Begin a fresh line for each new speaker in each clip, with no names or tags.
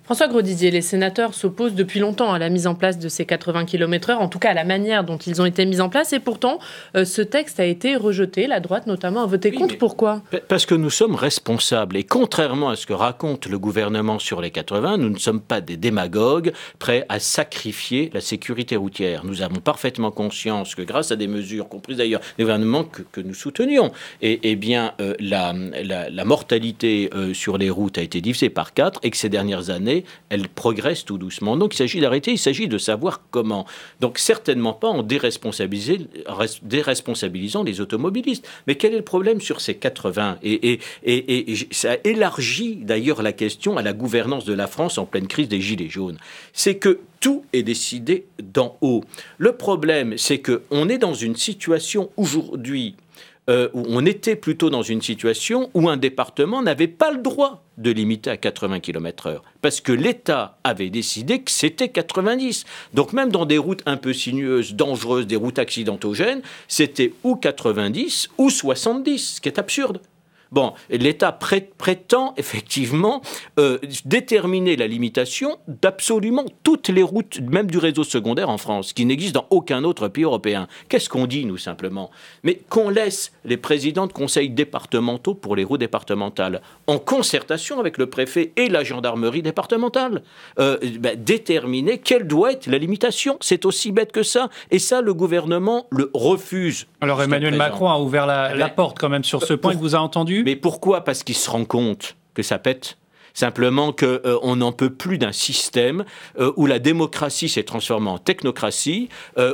François Grosdidier, les sénateurs s'opposent depuis longtemps à la mise en place de ces 80 km/h, en tout cas à la manière dont ils ont été mis en place. Et pourtant, ce texte a été rejeté. La droite, notamment, a voté contre. Pourquoi ?
Parce que nous sommes responsables. Et contrairement à ce que raconte le gouvernement sur les 80, nous ne sommes pas des démagogues prêts à sacrifier la sécurité routière. Nous avons parfaitement conscience que grâce à des mesures, comprises d'ailleurs des gouvernements que nous soutenions, la mortalité sur les routes a été divisée par 4 et que ces dernières années, elle progresse tout doucement. Donc il s'agit d'arrêter, il s'agit de savoir comment. Donc certainement pas en déresponsabilisant les automobilistes. Mais quel est le problème sur ces 80 ? Et ça élargit d'ailleurs la question à la gouvernance de la France en pleine crise des Gilets jaunes. C'est que tout est décidé d'en haut. Le problème, c'est qu'on est dans une situation aujourd'hui où on était plutôt dans une situation où un département n'avait pas le droit de limiter à 80 km/h. Parce que l'État avait décidé que c'était 90. Donc même dans des routes un peu sinueuses, dangereuses, des routes accidentogènes, c'était ou 90 ou 70, ce qui est absurde. Bon, l'État prétend effectivement déterminer la limitation d'absolument toutes les routes, même du réseau secondaire en France, qui n'existe dans aucun autre pays européen. Qu'est-ce qu'on dit, nous, simplement ? Mais qu'on laisse les présidents de conseils départementaux pour les routes départementales, en concertation avec le préfet et la gendarmerie départementale, déterminer quelle doit être la limitation. C'est aussi bête que ça. Et ça, le gouvernement le refuse.
Alors Emmanuel Macron a ouvert la porte quand même sur ce point, il vous a entendu ?
Mais pourquoi ? Parce qu'il se rend compte que ça pète. Simplement qu'on n'en peut plus d'un système où la démocratie s'est transformée en technocratie,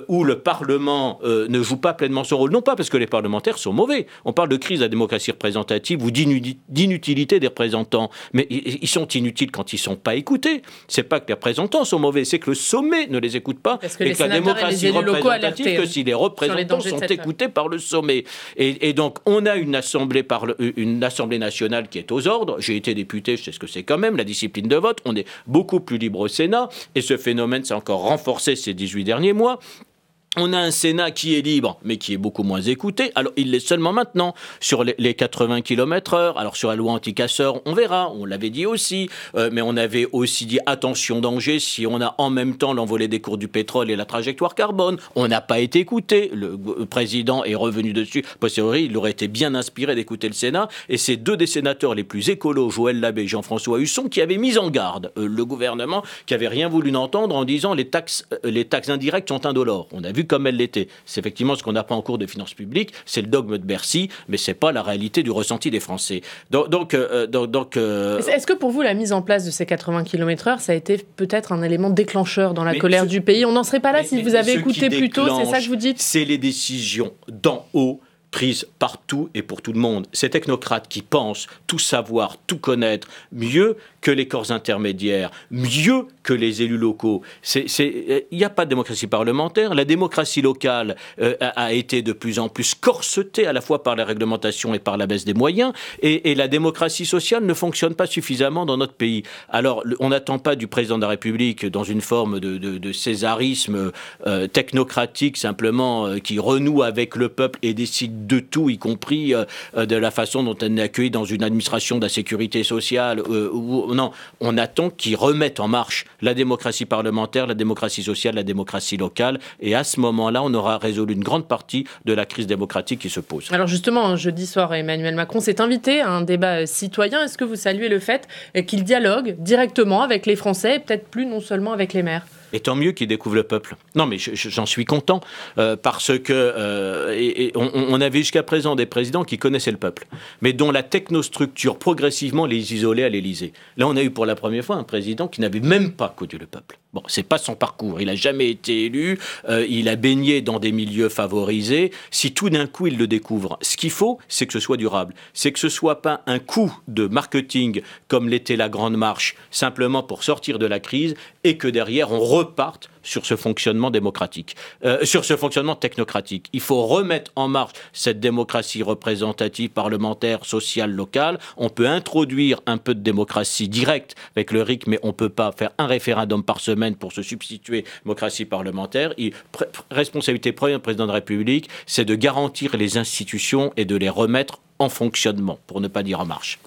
où le Parlement ne joue pas pleinement son rôle. Non pas parce que les parlementaires sont mauvais. On parle de crise de la démocratie représentative ou d'inutilité des représentants. Mais ils sont inutiles quand ils ne sont pas écoutés. C'est pas que les représentants sont mauvais, c'est que le sommet ne les écoute pas.
Parce que
et que la démocratie représentative, que si les représentants sont écoutés par le sommet. Et donc, on a une assemblée nationale qui est aux ordres. J'ai été député, je sais ce que c'est quand même, la discipline de vote. On est beaucoup plus libre au Sénat et ce phénomène s'est encore renforcé ces 18 derniers mois. On a un Sénat qui est libre, mais qui est beaucoup moins écouté. Alors, il l'est seulement maintenant sur les 80 km/h. Alors, sur la loi anti-casseurs, on verra. On l'avait dit aussi. Mais on avait aussi dit attention danger si on a en même temps l'envolée des cours du pétrole et la trajectoire carbone. On n'a pas été écouté. Le président est revenu dessus. A posteriori, il aurait été bien inspiré d'écouter le Sénat. Et c'est deux des sénateurs les plus écolos, Joël Labbé et Jean-François Husson, qui avaient mis en garde le gouvernement, qui avait rien voulu entendre en disant les taxes indirectes sont indolores. On a vu comme elle l'était. C'est effectivement ce qu'on n'a pas en cours de finances publiques, c'est le dogme de Bercy, mais c'est pas la réalité du ressenti des Français.
Est-ce que pour vous, la mise en place de ces 80 km/h, ça a été peut-être un élément déclencheur dans la colère du pays ? On n'en serait pas là si vous avez écouté plus tôt, c'est ça que vous dites ?
C'est les décisions d'en haut prises partout et pour tout le monde. Ces technocrates qui pensent tout savoir, tout connaître, mieux que les corps intermédiaires, mieux que les élus locaux. Il n'y a pas de démocratie parlementaire. La démocratie locale a été de plus en plus corsetée à la fois par la réglementation et par la baisse des moyens. Et la démocratie sociale ne fonctionne pas suffisamment dans notre pays. Alors, on n'attend pas du président de la République dans une forme de césarisme technocratique, simplement, qui renoue avec le peuple et décide de tout, y compris de la façon dont elle est accueillie dans une administration de la sécurité sociale. Non, on attend qu'ils remettent en marche la démocratie parlementaire, la démocratie sociale, la démocratie locale. Et à ce moment-là, on aura résolu une grande partie de la crise démocratique qui se pose.
Alors justement, jeudi soir, Emmanuel Macron s'est invité à un débat citoyen. Est-ce que vous saluez le fait qu'il dialogue directement avec les Français, et peut-être plus non seulement avec les maires ?
Et tant mieux qu'ils découvrent le peuple. Non, mais j'en suis content, parce que on avait jusqu'à présent des présidents qui connaissaient le peuple, mais dont la technostructure progressivement les isolait à l'Élysée. Là, on a eu pour la première fois un président qui n'avait même pas connu le peuple. Bon, c'est pas son parcours. Il n'a jamais été élu. Il a baigné dans des milieux favorisés. Si tout d'un coup il le découvre, ce qu'il faut, c'est que ce soit durable. C'est que ce soit pas un coup de marketing comme l'était la Grande Marche, simplement pour sortir de la crise, et que derrière on reparte sur ce fonctionnement démocratique, sur ce fonctionnement technocratique. Il faut remettre en marche cette démocratie représentative, parlementaire, sociale, locale. On peut introduire un peu de démocratie directe avec le RIC, mais on ne peut pas faire un référendum par semaine pour se substituer à la démocratie parlementaire. Responsabilité première du président de la République, c'est de garantir les institutions et de les remettre en fonctionnement, pour ne pas dire en marche.